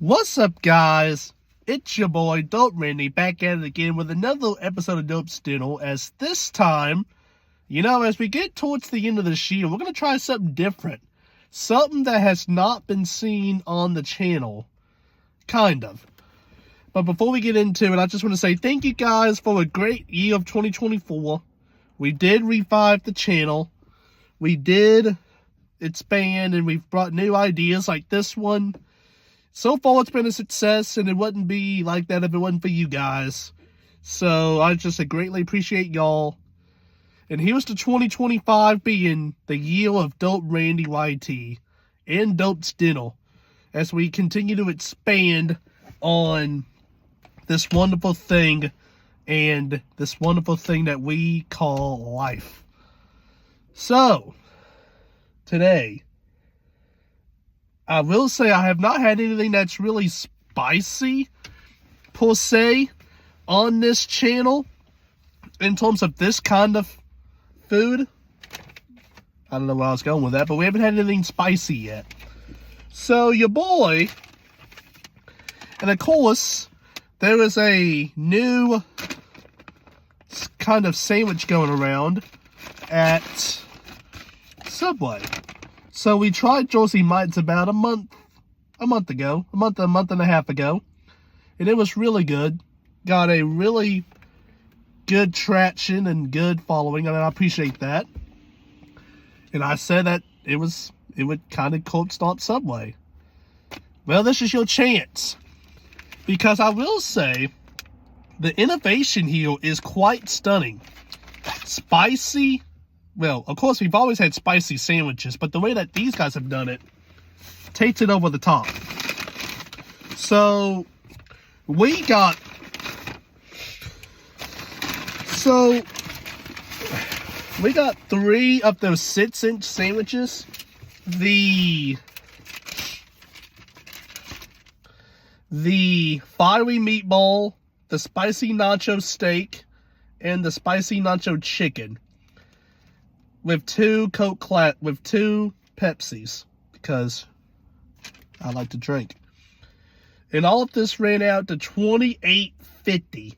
What's up, guys? It's your boy, Dope Randy, back at it again with another episode of Dope'sDinner. As this time, as we get towards the end of this year, we're going to try something different. Something that has not been seen on the channel. Kind of. But before we get into it, I just want to say thank you guys for a great year of 2024. We did revive the channel. We did expand, and we've brought new ideas like this one. So far, it's been a success, and it wouldn't be like that if it wasn't for you guys. So, I just greatly appreciate y'all. And here's to 2025 being the year of Dope Randy YT and Dope'sDinner as we continue to expand on this wonderful thing and this wonderful thing that we call life. So, today, I will say I have not had anything that's really spicy, per se, on this channel, in terms of this kind of food. I don't know where I was going with that, but we haven't had anything spicy yet. So, your boy, and of course, there is a new kind of sandwich going around at Subway. So we tried Jersey Mike's about a month and a half ago, and it was really good. Got a really good traction and good following, and I appreciate that. And I said that it would kind of cold start Subway. Well, this is your chance, because I will say the innovation here is quite stunning. Spicy. Well, of course, we've always had spicy sandwiches, but the way that these guys have done it takes it over the top. So, we got 3 of those 6-inch sandwiches. The fiery meatball, the spicy nacho steak, and the spicy nacho chicken. With 2 Pepsis, because I like to drink. And all of this ran out to $28.50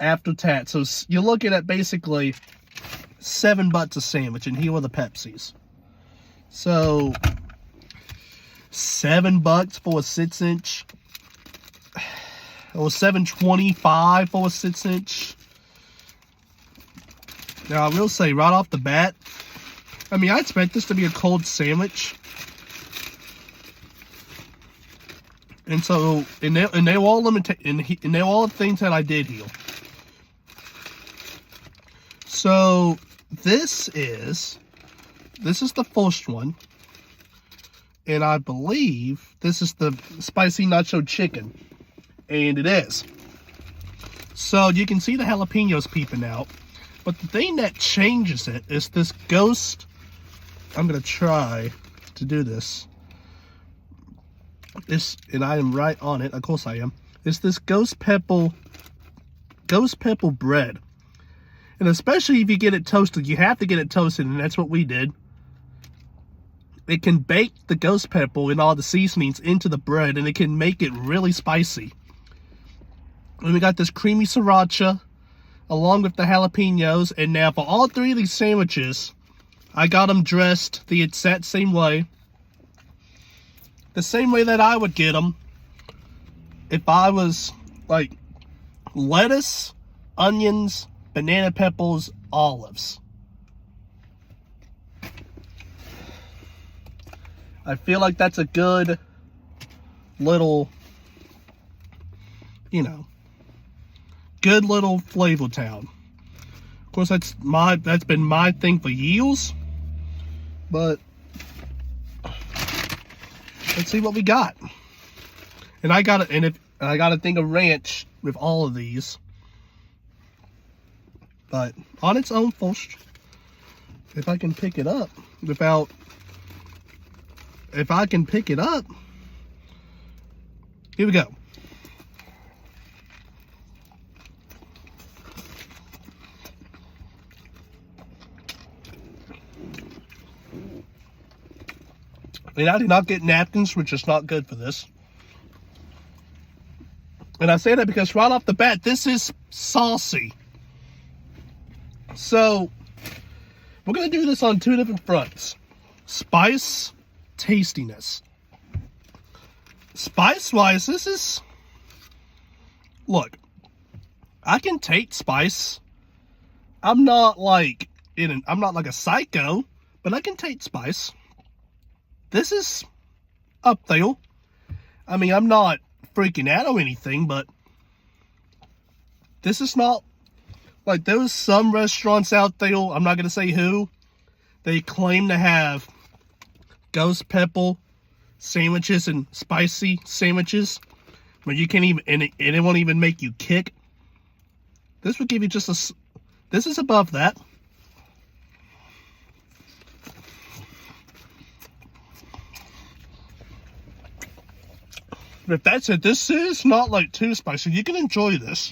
after tax. So you're looking at basically $7 a sandwich, and here are the Pepsis. So $7 for a 6-inch, or $7.25 for a 6-inch. Now, I will say, right off the bat, I expect this to be a cold sandwich. And so, and they were all they're all things that I did here. So, this is the first one. And I believe this is the spicy nacho chicken. And it is. So, you can see the jalapenos peeping out. But the thing that changes it is this ghost. I'm going to try to do this. And I am right on it. Of course I am. It's this ghost pepper bread. And especially if you get it toasted, you have to get it toasted, and that's what we did. It can bake the ghost pepper and all the seasonings into the bread, and it can make it really spicy. And we got this creamy sriracha, along with the jalapenos. And now for all 3 of these sandwiches, I got them dressed the exact same way. The same way that I would get them if I was like lettuce, onions, banana peppers, olives. I feel like that's a good little, good little flavor town. Of course, that's been my thing for years. But let's see what we got. And I got a thing of ranch with all of these. But on its own first, if I can pick it up here we go. And I did not get napkins, which is not good for this. And I say that because right off the bat, this is saucy. So, we're going to do this on two different fronts. Spice, tastiness. Spice-wise, this is... Look, I can take spice. I'm not like a psycho, but I can take spice. This is up there. I mean, I'm not freaking out or anything, but this is not like there's some restaurants out there, I'm not going to say who, they claim to have ghost pepper sandwiches and spicy sandwiches, but you can't even, and it won't even make you kick. This would give you just a, this is above that. If that's it, this is not like too spicy. You can enjoy this.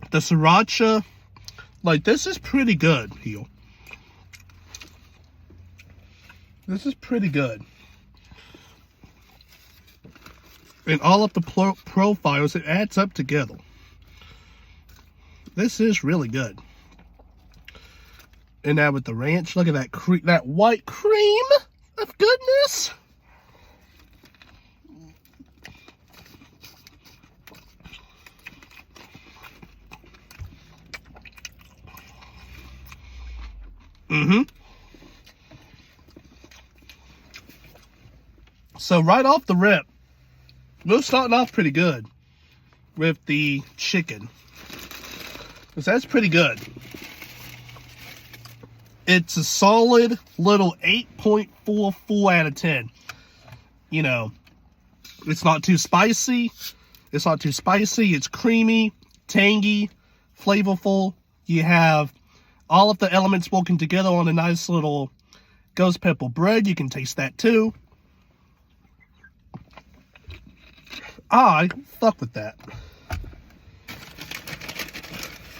The sriracha, like this is pretty good here. This is pretty good. And all of the profiles, it adds up together. This is really good. And now with the ranch, look at that that white cream of goodness. So right off the rip, we're starting off pretty good with the chicken. Because that's pretty good. It's a solid little 8.44 out of 10. You know, it's not too spicy. It's not too spicy. It's creamy, tangy, flavorful. You have all of the elements working together on a nice little ghost pepper bread. You can taste that too. I fuck with that.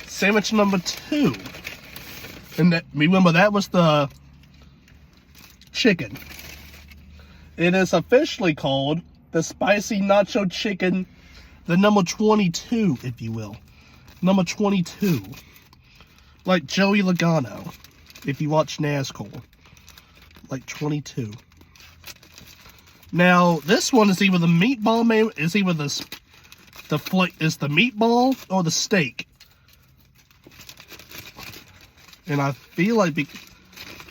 Sandwich number 2. And that, remember, that was the chicken. It is officially called the spicy nacho chicken, the number 22, if you will. Number 22. Like Joey Logano, if you watch NASCAR. Like 22. Now, this one is either the meatball, is either the meatball or the steak. And I feel like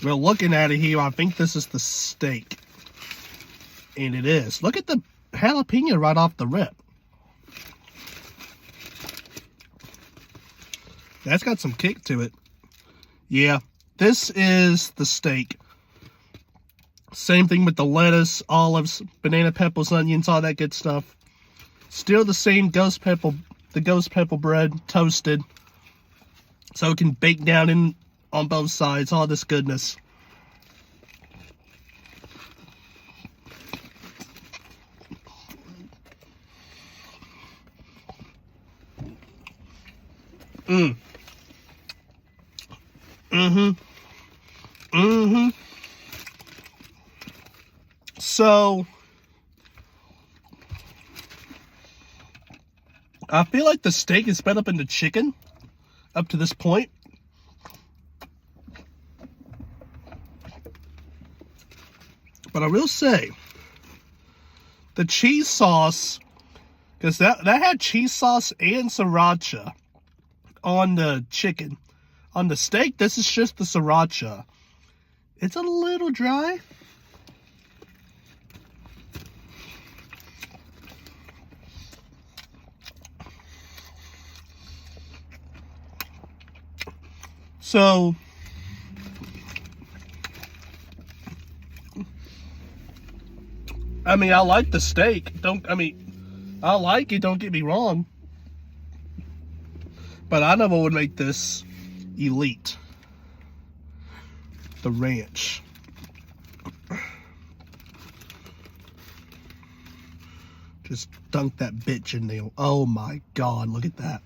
we're looking at it here, I think this is the steak. And it is. Look at the jalapeno right off the rip. That's got some kick to it. Yeah, this is the steak. Same thing with the lettuce, olives, banana peppers, onions, all that good stuff. Still the same ghost pepper bread, toasted. So it can bake down in on both sides, all this goodness. So, I feel like the steak is sped up into chicken up to this point. But I will say, the cheese sauce, because that had cheese sauce and sriracha on the chicken. On the steak, this is just the sriracha. It's a little dry. So, I mean, I like the steak. I like it, don't get me wrong. But I never would make this elite. The ranch. Just dunk that bitch in there. Oh my God, look at that.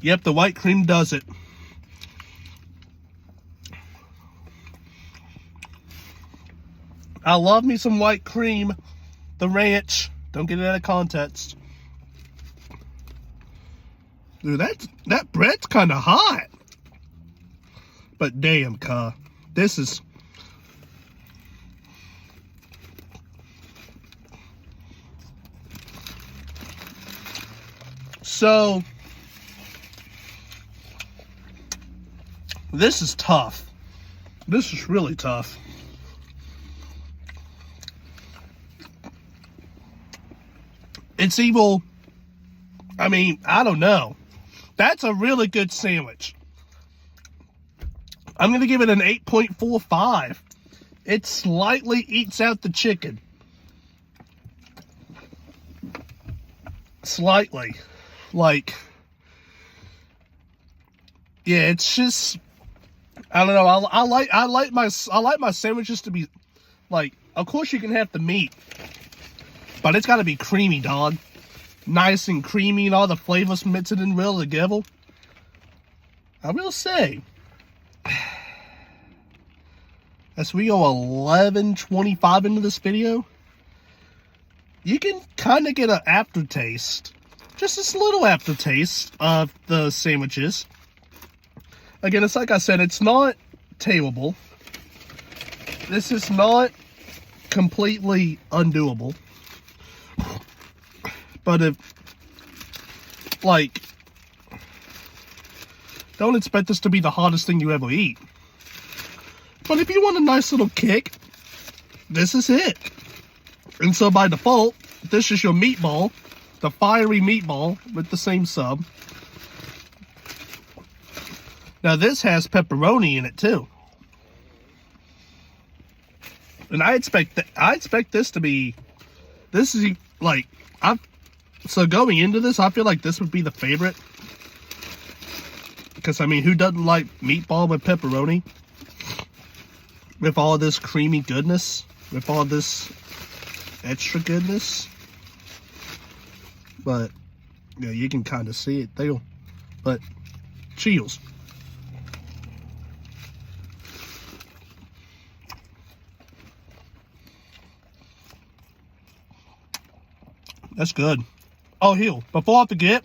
Yep, the white cream does it. I love me some white cream. The ranch. Don't get it out of context. Dude, that bread's kind of hot. But damn, cuh. This is... So... This is tough. This is really tough. It's evil. I mean, I don't know. That's a really good sandwich. I'm going to give it an 8.45. It slightly eats out the chicken. Slightly. Like, yeah, it's just, I don't know. I like my sandwiches to be like, of course you can have the meat, but it's got to be creamy, dog. Nice and creamy and all the flavors mixed in real together. I will say, as we go 11:25 into this video, you can kind of get an aftertaste, just this little aftertaste of the sandwiches. Again, it's like I said, it's not tailable. This is not completely undoable. But if, like, don't expect this to be the hottest thing you ever eat. But if you want a nice little kick, this is it. And so by default, this is your meatball, the fiery meatball with the same sub. Now this has pepperoni in it too. And I expect this to be, this is like, so going into this, I feel like this would be the favorite. Because, I mean, who doesn't like meatball with pepperoni? With all this creamy goodness. With all this extra goodness. But, yeah, you can kind of see it there. But, cheers. That's good. Oh, here, before I forget,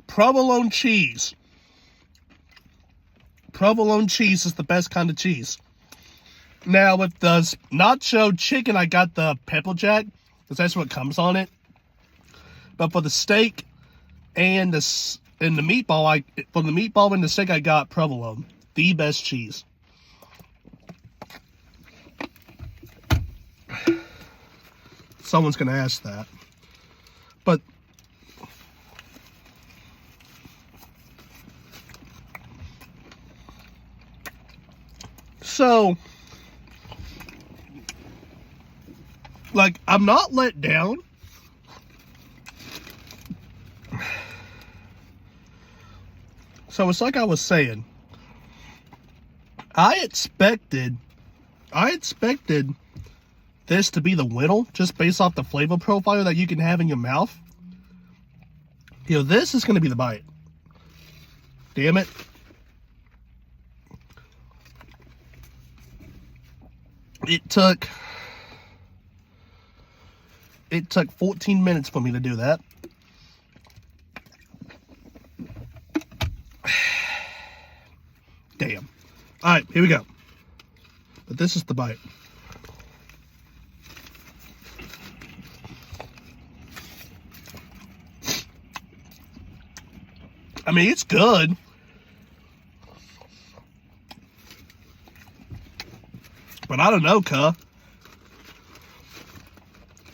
provolone cheese. Provolone cheese is the best kind of cheese. Now, with the nacho chicken, I got the pepper jack, because that's what comes on it. But for the steak and the meatball, for the meatball and the steak, I got provolone. The best cheese. Someone's going to ask that. But so, like, I'm not let down. So it's like I was saying, I expected this to be the winner, just based off the flavor profile that you can have in your mouth. You know, this is going to be the bite. Damn it. It took 14 minutes for me to do that. Damn. All right, here we go. But this is the bite. I mean, it's good. But I don't know, cuh.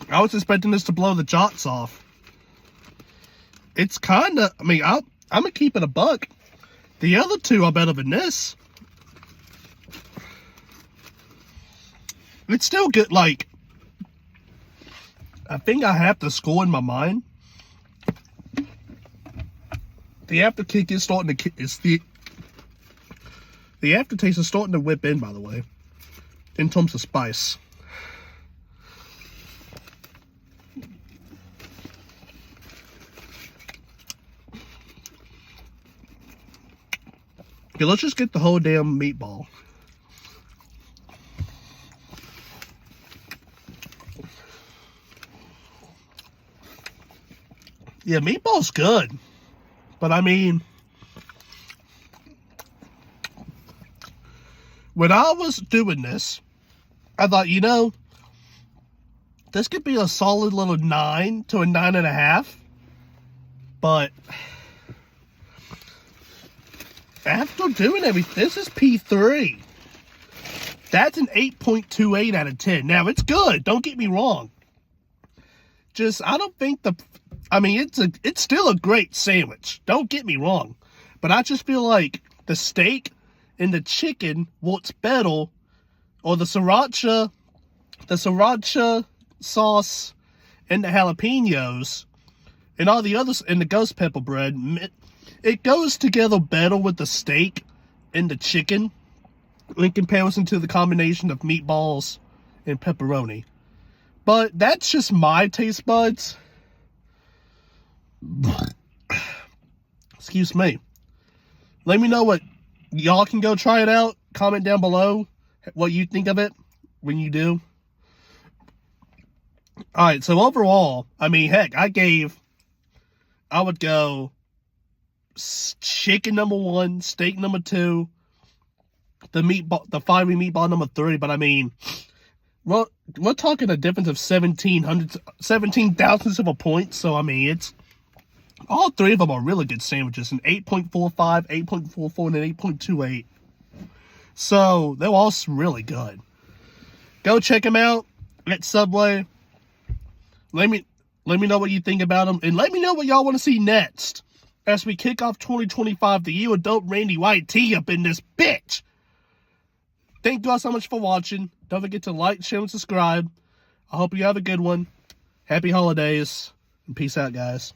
I was expecting this to blow the jots off. It's kind of, I mean, I'm going to keep it a buck. The other two are better than this. It's still good, like, I think I have to score in my mind. The afterkick is starting to, the aftertaste is starting to whip in, by the way, in terms of spice. Okay, let's just get the whole damn meatball. Yeah, meatball's good. But I mean, when I was doing this, I thought, you know, this could be a solid little 9 to a 9.5. But after doing everything, this is P3. That's an 8.28 out of 10. Now, it's good. Don't get me wrong. Just, I don't think it's still a great sandwich. Don't get me wrong. But I just feel like the steak and the chicken works better, or the sriracha sauce and the jalapenos and all the others and the ghost pepper bread, it goes together better with the steak and the chicken in comparison to the combination of meatballs and pepperoni. But that's just my taste buds. Excuse me. Let me know what y'all can go try it out. Comment down below what you think of it when you do. Alright, so overall, I mean, heck, I would go chicken number 1, steak number 2, the fiery meatball number 3, but I mean, well, we're talking a difference of 17 thousandths of a point, so I mean, it's, all 3 of them are really good sandwiches, an 8.45, 8.44, and an 8.28. So, they're all really good. Go check them out at Subway. Let me know what you think about them, and let me know what y'all want to see next as we kick off 2025, the year of Dope Randy White T up in this bitch. Thank you all so much for watching. Don't forget to like, share, and subscribe. I hope you have a good one. Happy holidays, and peace out, guys.